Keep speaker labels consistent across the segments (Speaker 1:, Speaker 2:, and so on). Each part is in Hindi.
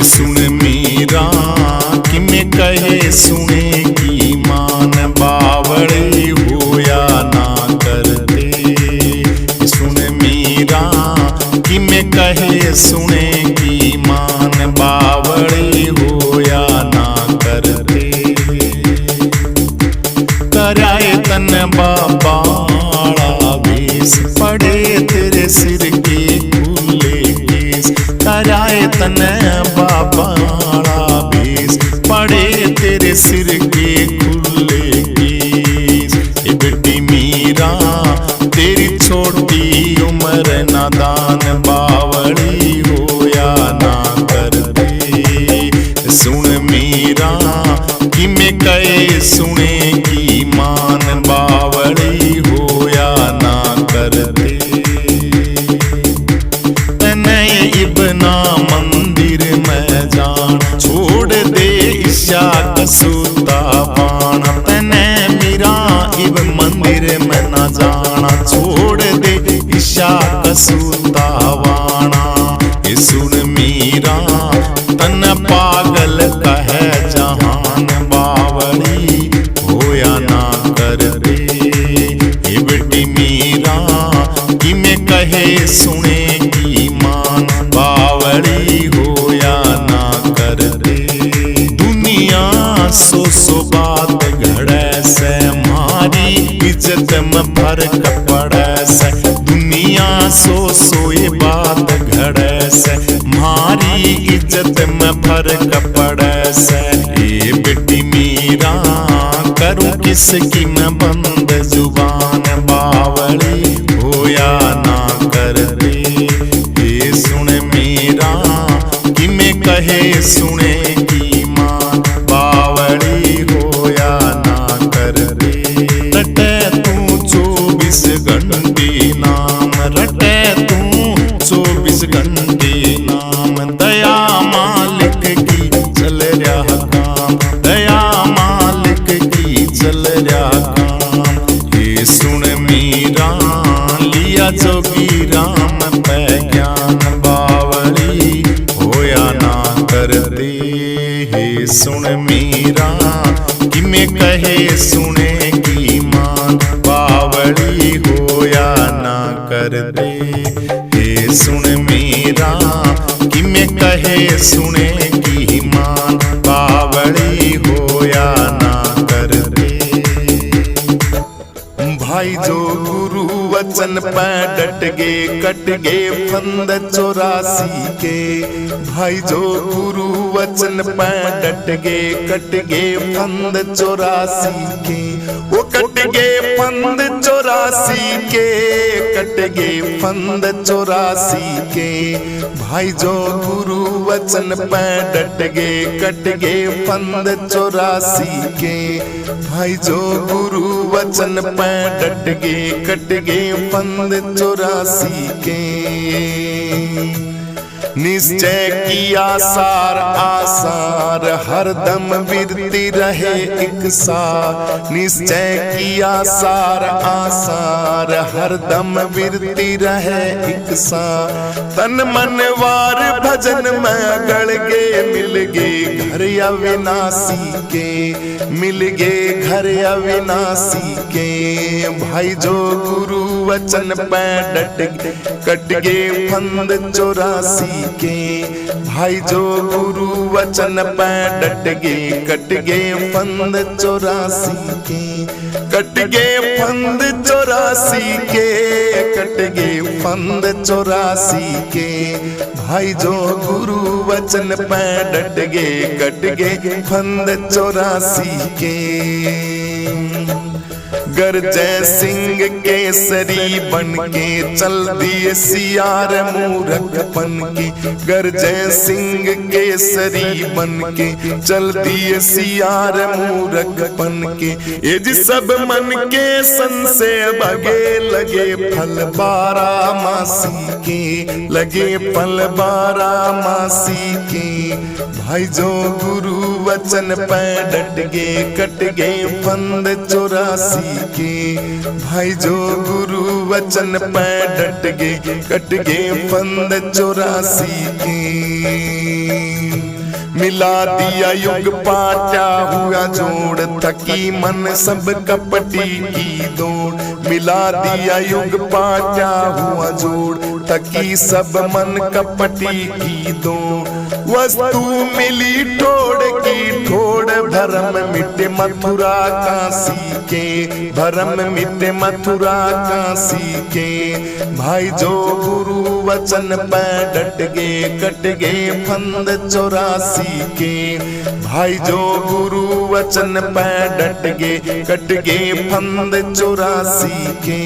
Speaker 1: सुन मीरा कि मैं कहे सुने की मान बावड़ी होया ना करते। सुन मीरा कि मैं कहे सुने की मान बावड़ी होया ना करते। कराए तन बाबाड़ा बेस पड़े तेरे सिर के खुले केस। कराए तन बाबाड़ा बेस पड़े तेरे सिर के खुले केस। ए बेटी मीरा तेरी छोटी उम्र नादान बावड़ी होया ना करते। सुन मीरा कि मैं कहे सुने की मान बावड़ी होया ना करते। तनय इबना मंदिर में जान छोड़ दे ईशा कसूता बाण। तनय मीरा इब मंदिर में न जाना छोड़ दे ईशा कसूता बाणा। ये सुन मीरा तन पागल कहे जहान बावड़ी होया ना करते। ये बेटी मीरा कि मैं कहे सुने की मान बावड़ी होया ना करते। दुनिया सो बात घड़े से मारी इज्जत में फर्क पड़े से। दुनिया सो ये बात घड़े से मारी इज्जत में फर्क पड़े से। ये बेटी मीरा करूं किसकी मैं बंद जुबान बावड़ी होया ना करते। ये सुन मीरा कि मैं कहे सुने की मान बावड़ी होया ना करते। रटे तू 24 घंटे नाम रटे तू 24 घंटे नाम। दया मालिक की चल रहा काम दया मालिक की चल रहा काम। ये सुन मीरा लिया जोगी राम पे ज्ञान बावड़ी होया ना करते। हे सुन मीरा कि मैं कहे सुने की मान बावड़ी होया ना करते। हे सुन मीरा कि मैं कहे सुने की मान बावड़ी होया ना करते। भाई जो गुरु वचन पे डट गे कट गे फंद 84 के। भाई जो गुरु वचन पे डट गे कट गे फंद 84 के। वो कट गे फंद 84 के कट गे फंद 84 के। भाई जो गुरु वचन पे डट गे कट गे फंद 84 के। भाई जो गुरु वचन पे डट गे कट गे फंद 84 के। निश्चय किया सार आसार हरदम बिरती रहे एक सार। निश्चय किया सार आसार हरदम बिरती रहे एक सार। तन मन वार भजन में गड़ गे मिल गे घर अविनाशी के। मिल गे घर अविनाशी के। भाई जो गुरु वचन पे डट गे कट गे फंद 84 के। भाई जो गुरु वचन पे डट गे कट गे फंद 84 के। कट गे फंद 84 के कट गे फंद 84 के। भाई जो गुरु वचन पे डट गे कट गे फंद 84 के। गरजय सिंह केसरी बन के चल दिए सियार मूरखपन के। गरजय सिंह केसरी बन के चल दिए सियार मूरखपन के। ये जी सब मन के संशय बगे लगे फल 12 मासी के। लगे फल 12 मासी के। भाई जो गुरु वचन पे डट गे कट गे फंद 84 के। भाई जो गुरु वचन पे डट गे कट गे फंद 84 के। मिला दिया युग पाटा हुआ जोड़, थकी मन सब कपटी की दौड़। मिला दिया युग पाटा हुआ जोड़, थकी सब मन कपटी की दौड़। वस्तु मिली ठोड़ की ठोड़, भरम मिटे मथुरा काशी के, भरम मिटे मथुरा काशी के। भाई जो गुरु वचन पे डट गे, कट गे फंद 84 के। भाई जो गुरु वचन पे डट गे, कट गे फंद 84 के।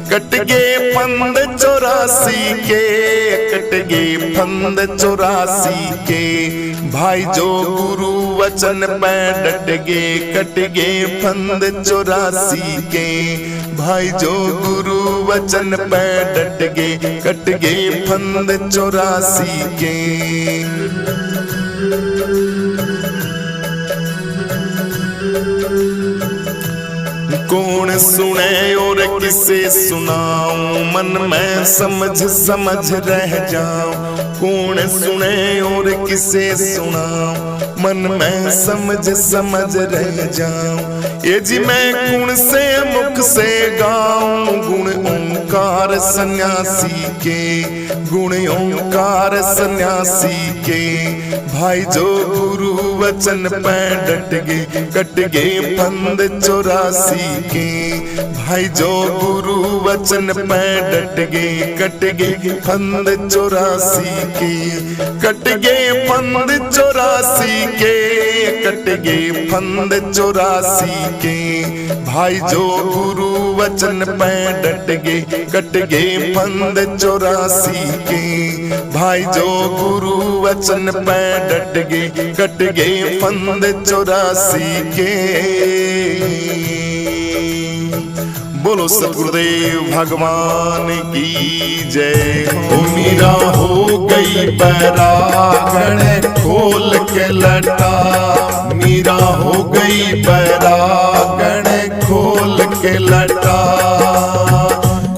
Speaker 1: कट गे फंद 84 के, कट गे फंद 84 के। भाई जो गुरु वचन पे डट गे, कट गे फंद 84 के। भाई जो गुरु वचन पे डट गे, कट गे फंद 84 के। कौन सुने और किसे सुनाऊं, मन में समझ समझ रह जाऊं। कौन सुने और किसे सुनाऊं, मन में समझ समझ रह जाऊं। ये जी मैं गुण से मुख से गाऊं, गुण ओंकार सन्यासी के, गुण ओंकार सन्यासी के। भाई जो गुरु वचन पे डट गे, कट गे फंद 84 के। भाई जो गुरु वचन पे डट गे, कट गे फंद 84 के। कट गे फंद 84 के, कट गे फंद 84 के। भाई जो गुरु वचन पे डट गे, कट गे फंद 84 के। भाई जो गुरु वचन पे डट गे, कट गे फंद 84 के। बोलो सतगुरुदेव भगवान की जय। ओ मीरा हो गई बैरागण खोल के लटा, मीरा हो गई बैरागण खोल के लटा।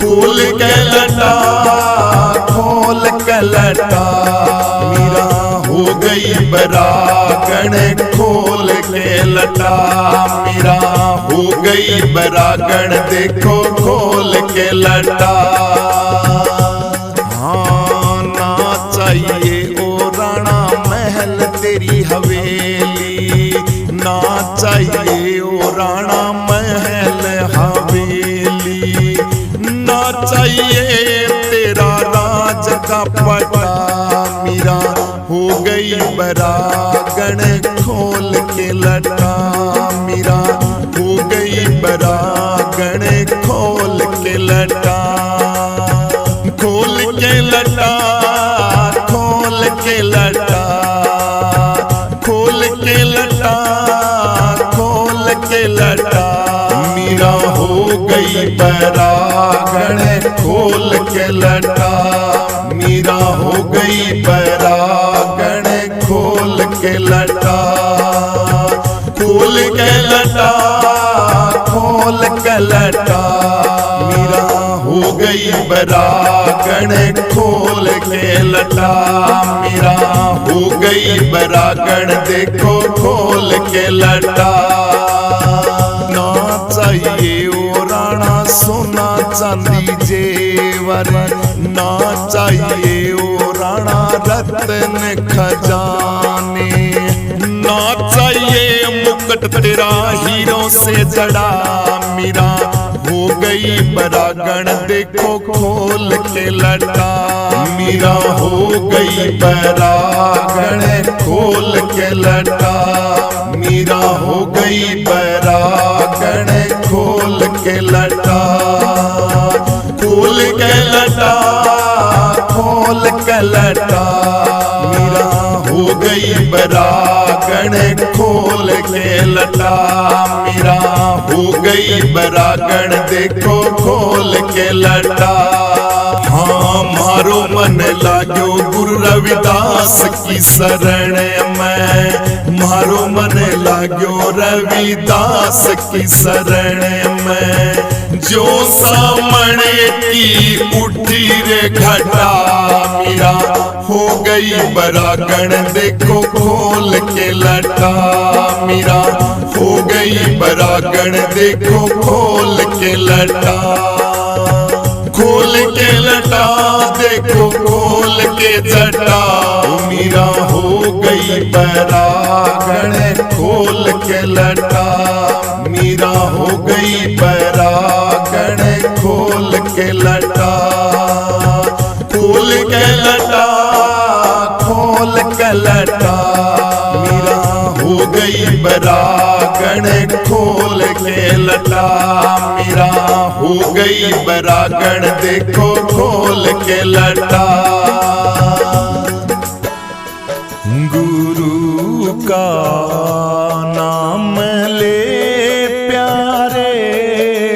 Speaker 1: खोल के लटा, खोल के लटा, मीरा हो गई बैरागण खोल के लटा। मीरा हो गई बैरागण देखो खोल के लटा। हाँ ना चाहिए ओ राणा महल तेरी हवेली, ना चाहिए ओ राणा महल हवेली। ना चाहिए तेरा राज का पटा, मीरा हो गई बैरागण खोल के लटा। मीरा हो गई बैरागण खोल के लटा। खोल के लटा, खोल के लटा, खोल के लटा, खोल के लटा। मीरा हो गई बैरागण खोल के लटा। मीरा हो गई बैरागण खोल के लटा। खोल के लटा, खोल के लटा। मीरा हो गई बैरागण खोल के लटा। मीरा हो गई बैरागण देखो खोल के लटा। ना चाहिए ओ राणा सोना चांदी जेवर, ना चाहिए ओ राणा रत्न खजाने। ना चाहिए मुकुट तेरा हीरों से जड़ा। मीरा हो गई बैरागण देखो खोल के लटा। मीरा हो गई बैरागण खोल के लटा। मीरा हो गई बैरागण खोल के लटा। खोल के लटा, खोल के लटा। मीरा हो गई बैरागण खोल के लटा। मीरा हो गई बैरागण देखो खोल के लटा। हाँ मारो मन लाग्यो गुरु रविदास की शरण में। मारो मन लाग्यो रविदास की शरण में। जो सामने की उठी रे घटा। मीरा हो गई बरागण देखो खोल के लटा। मीरा हो गई बरागण देखो खोल के लटा। खोल के लटा देखो खोल के जटा। मीरा हो गई बरागण खोल के लटा। मीरा हो गई बरागण खोल के लटा। खोल के लटा खोल के लटा। मीरा हो गई बरागण खोल के लटा। मीरा हो गई बरागण देखो खोल के लटा। गुरु का नाम ले प्यारे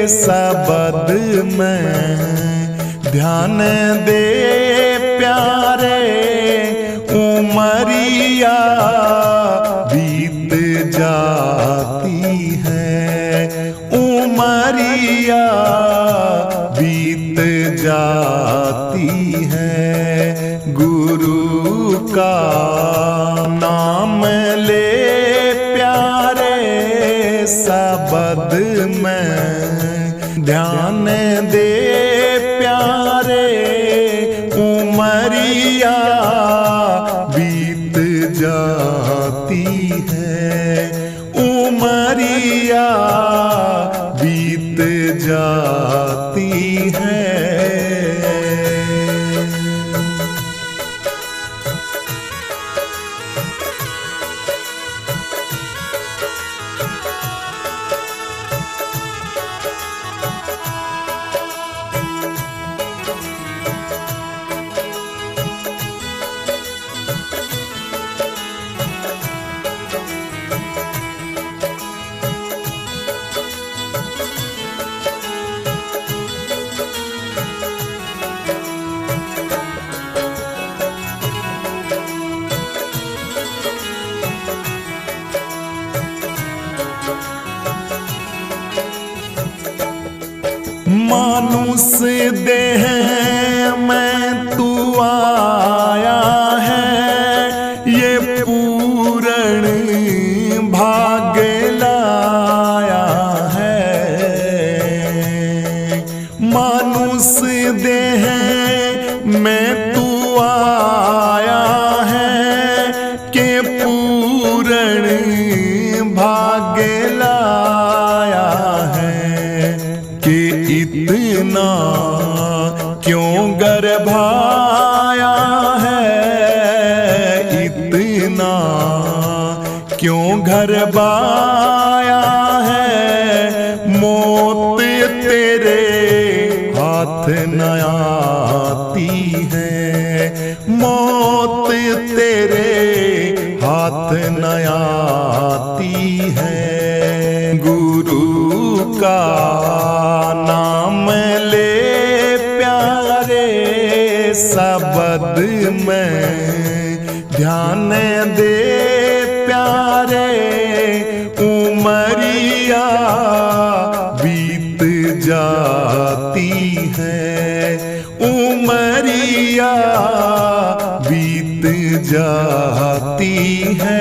Speaker 1: शब्द में ध्यान दे प्यारे। उमरिया बीत जाती है। उमरिया बीत जाती है। गुरु का नाम ले प्यारे शब्द में ध्यान दे प्यारे। उमरिया बीत जाती है। उमरिया बीत जाती है। मानुष देह में तू आया है। ये पूर्ण भाग लाया है। मानुष देह में तू आया है कि पूर्ण भाग लाया है। कि इतना क्यों गर्भाया है। इतना क्यों गर्भाया है। मौत तेरे हाथ न आती है। मौत तेरे हाथ न आती है। गुरु का नाम ले प्यारे शब्द में ध्यान दे प्यारे। उमरिया बीत जाती है। उमरिया बीत जाती है।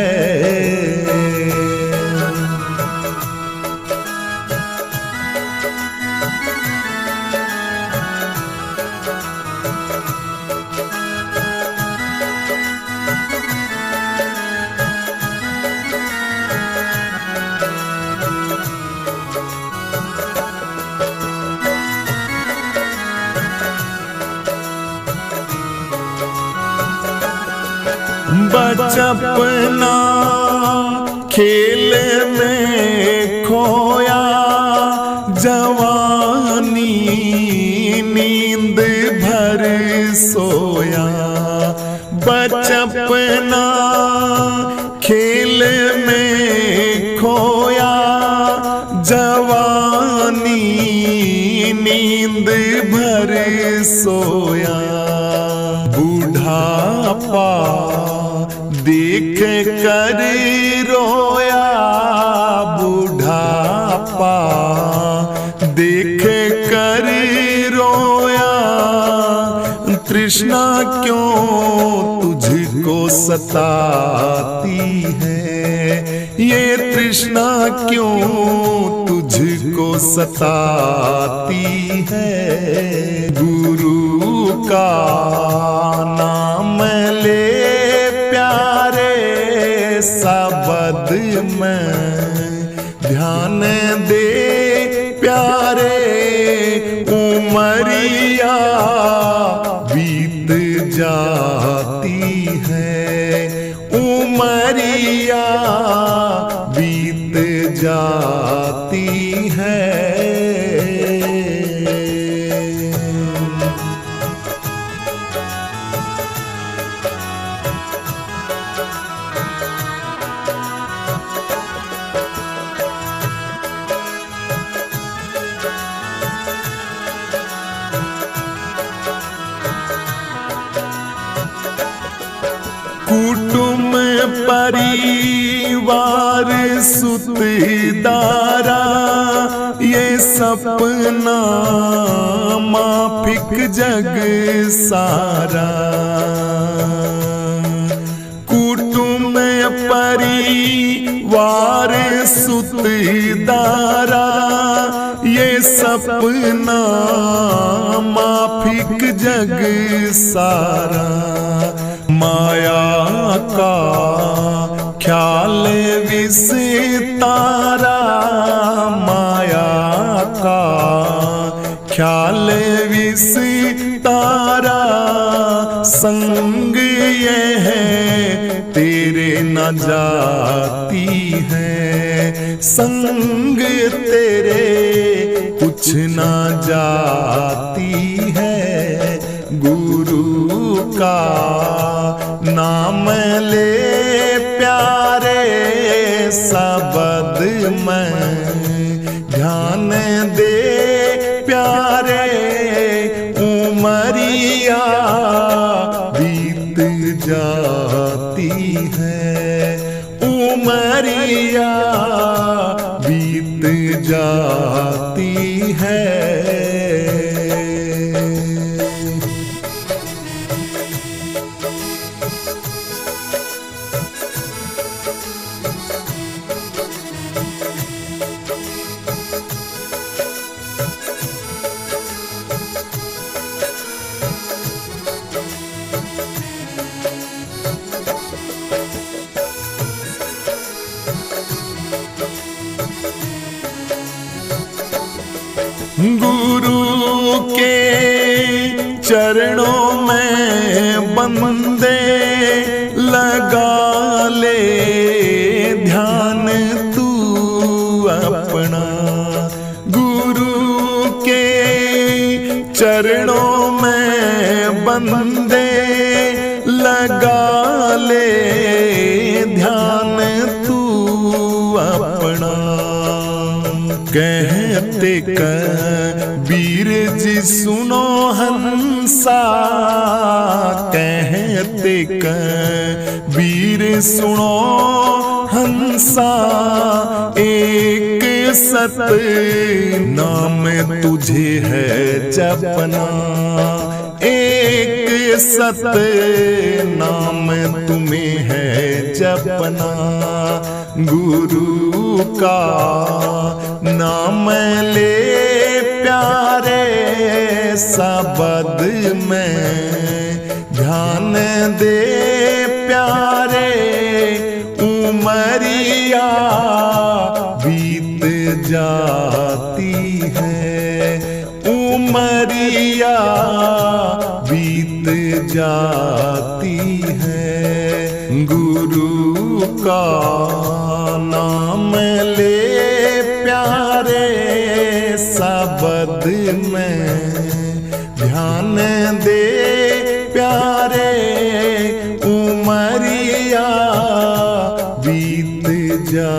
Speaker 1: बचपना खेल में खोया। जवानी नींद भर सोया। बचपना खेल में खोया। जवानी नींद भर सोया। बूढ़ापा देख कर रोया। बूढ़ापा देख कर रोया। तृष्णा क्यों तुझको सताती है, ये तृष्णा क्यों तुझको सताती है। गुरु का नाम ले प्यारे, शब्द में ध्यान दे प्यारे, उमरिया बीत जाती है, उमरिया बीत जाती है। कुटुंब परिवार सुतदारा, ये सपना माफिक जग सारा। कुटुंब परिवार सुतदारा, ये सपना माफिक जग सारा। माया का ख्याल विस्तारा, माया का ख्याल विस्तारा। संग ये है तेरे न जाती है, संग तेरे कुछ न जाती है। गुरु का नाम ले प्यारे, शब्द में ध्यान दे प्यारे, उमरिया बीत जाती है, उमरिया बीत जाती है। गुरु के चरणों में बंदे लगा ले ध्यान तू अपना। गुरु के चरणों में बंदे लगा ले ध्यान तू अपना। कहते कबीर जी सुनो हंसा, कहते कबीर सुनो हंसा। एक सत नाम तुझे है जपना, एक सत नाम तुम्हें है जपना। गुरु का नाम ले प्यारे, शब्द में ध्यान दे प्यारे, उमरिया बीत जाती है, उमरिया बीत जाती है। गुरु का नाम ले प्यारे, शब्द में ध्यान दे प्यारे, उमरिया बीत जा